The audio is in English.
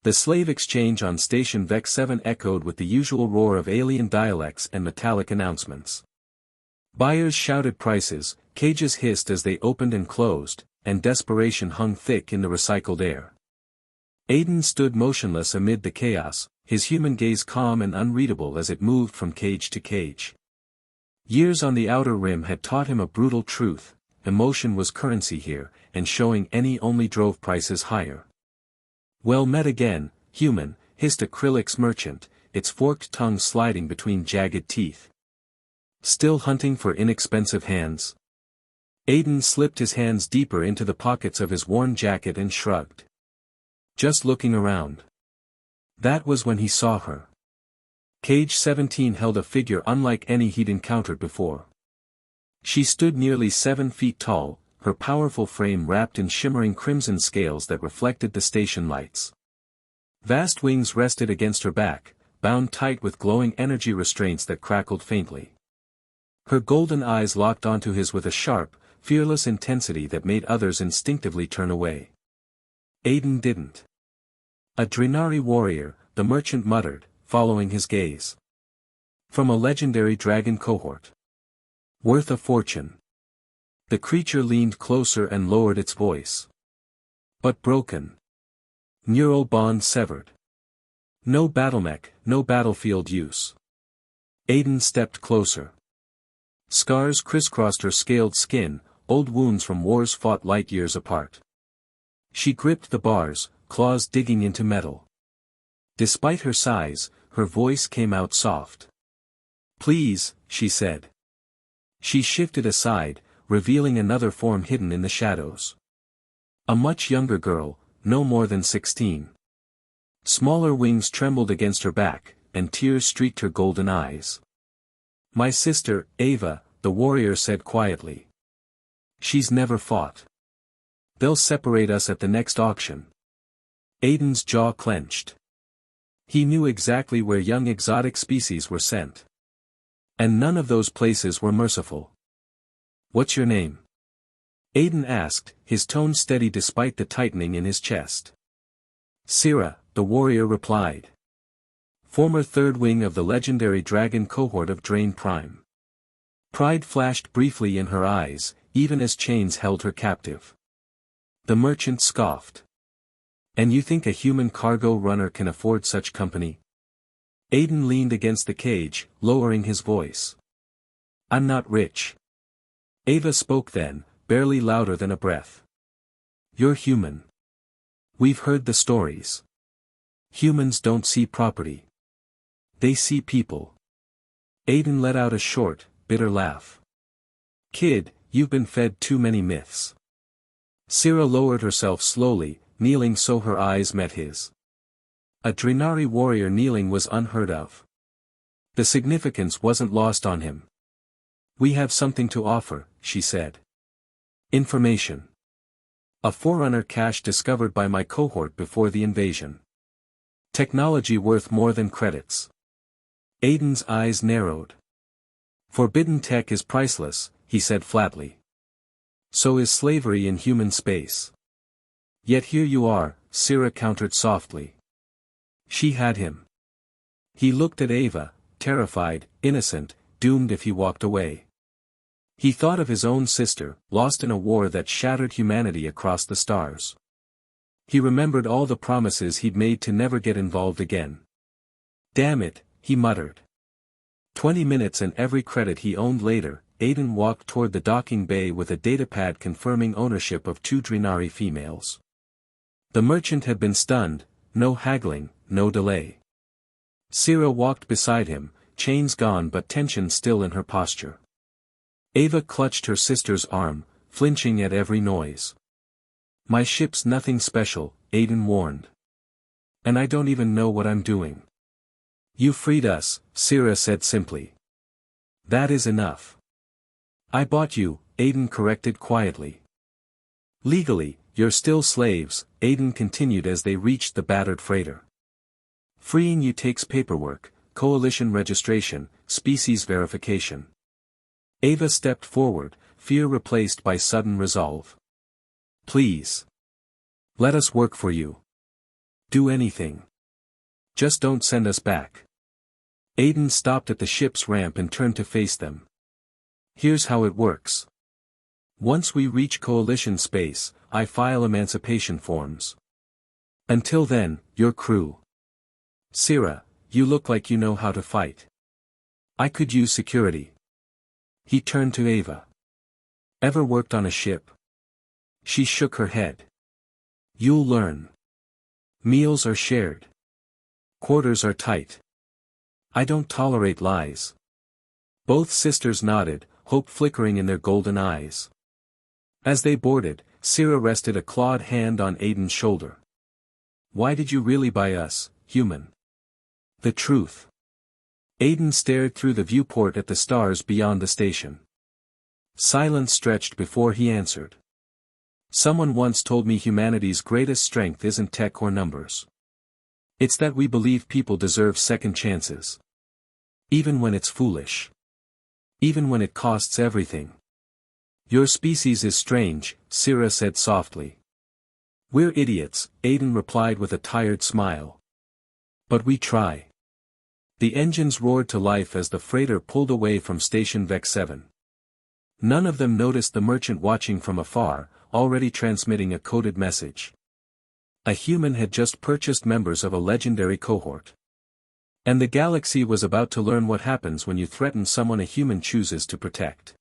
The slave exchange on Station Vex 7 echoed with the usual roar of alien dialects and metallic announcements. Buyers shouted prices, cages hissed as they opened and closed, and desperation hung thick in the recycled air. Aiden stood motionless amid the chaos, his human gaze calm and unreadable as it moved from cage to cage. Years on the Outer Rim had taught him a brutal truth: emotion was currency here, and showing any only drove prices higher. "Well met again, human," hissed Acrylic's merchant, its forked tongue sliding between jagged teeth. "Still hunting for inexpensive hands?" Aiden slipped his hands deeper into the pockets of his worn jacket and shrugged. "Just looking around." That was when he saw her. Cage 17 held a figure unlike any he'd encountered before. She stood nearly 7 feet tall, her powerful frame wrapped in shimmering crimson scales that reflected the station lights. Vast wings rested against her back, bound tight with glowing energy restraints that crackled faintly. Her golden eyes locked onto his with a sharp, fearless intensity that made others instinctively turn away. Aiden didn't. "A Drenari warrior," the merchant muttered, following his gaze. "From a legendary dragon cohort. Worth a fortune." The creature leaned closer and lowered its voice. "But broken. Neural bond severed. No battlemech, no battlefield use." Aiden stepped closer. Scars crisscrossed her scaled skin, old wounds from wars fought light years apart. She gripped the bars, claws digging into metal. Despite her size, her voice came out soft. "Please," she said. She shifted aside, revealing another form hidden in the shadows. A much younger girl, no more than 16. Smaller wings trembled against her back, and tears streaked her golden eyes. "My sister, Ava," the warrior said quietly. "She's never fought. They'll separate us at the next auction." Aiden's jaw clenched. He knew exactly where young exotic species were sent. And none of those places were merciful. "What's your name?" Aiden asked, his tone steady despite the tightening in his chest. "Syrah," the warrior replied. "Former third wing of the legendary dragon cohort of Drain Prime." Pride flashed briefly in her eyes, even as chains held her captive. The merchant scoffed. "And you think a human cargo runner can afford such company?" Aiden leaned against the cage, lowering his voice. "I'm not rich." Ava spoke then, barely louder than a breath. "You're human. We've heard the stories. Humans don't see property. They see people." Aiden let out a short, bitter laugh. "Kid, you've been fed too many myths." Syrah lowered herself slowly, kneeling so her eyes met his. A Drenari warrior kneeling was unheard of. The significance wasn't lost on him. "We have something to offer," she said. "Information. A forerunner cache discovered by my cohort before the invasion. Technology worth more than credits." Aiden's eyes narrowed. "Forbidden tech is priceless," he said flatly. "So is slavery in human space." "Yet here you are," Syrah countered softly. She had him. He looked at Ava, terrified, innocent, doomed if he walked away. He thought of his own sister, lost in a war that shattered humanity across the stars. He remembered all the promises he'd made to never get involved again. "Damn it," he muttered. 20 minutes and every credit he owned later, Aiden walked toward the docking bay with a datapad confirming ownership of 2 Drenari females. The merchant had been stunned, no haggling, no delay. Syrah walked beside him, chains gone but tension still in her posture. Ava clutched her sister's arm, flinching at every noise. "My ship's nothing special," Aiden warned. "And I don't even know what I'm doing." "You freed us," Syrah said simply. "That is enough." "I bought you," Aiden corrected quietly. "Legally, you're still slaves," Aiden continued as they reached the battered freighter. "Freeing you takes paperwork, coalition registration, species verification." Ava stepped forward, fear replaced by sudden resolve. "Please. Let us work for you." Do anything. Just don't send us back. Aiden stopped at the ship's ramp and turned to face them. Here's how it works. Once we reach Coalition space, I file emancipation forms. Until then, your crew. Sierra, you look like you know how to fight. I could use security. He turned to Ava. Ever worked on a ship? She shook her head. You'll learn. Meals are shared. Quarters are tight. I don't tolerate lies. Both sisters nodded, hope flickering in their golden eyes. As they boarded, Sierra rested a clawed hand on Aiden's shoulder. Why did you really buy us, human? The truth. Aiden stared through the viewport at the stars beyond the station. Silence stretched before he answered. Someone once told me humanity's greatest strength isn't tech or numbers. It's that we believe people deserve second chances. Even when it's foolish. Even when it costs everything. Your species is strange, Sierra said softly. We're idiots, Aiden replied with a tired smile. But we try. The engines roared to life as the freighter pulled away from Station Vec 7. None of them noticed the merchant watching from afar, already transmitting a coded message. A human had just purchased members of a legendary cohort. And the galaxy was about to learn what happens when you threaten someone a human chooses to protect.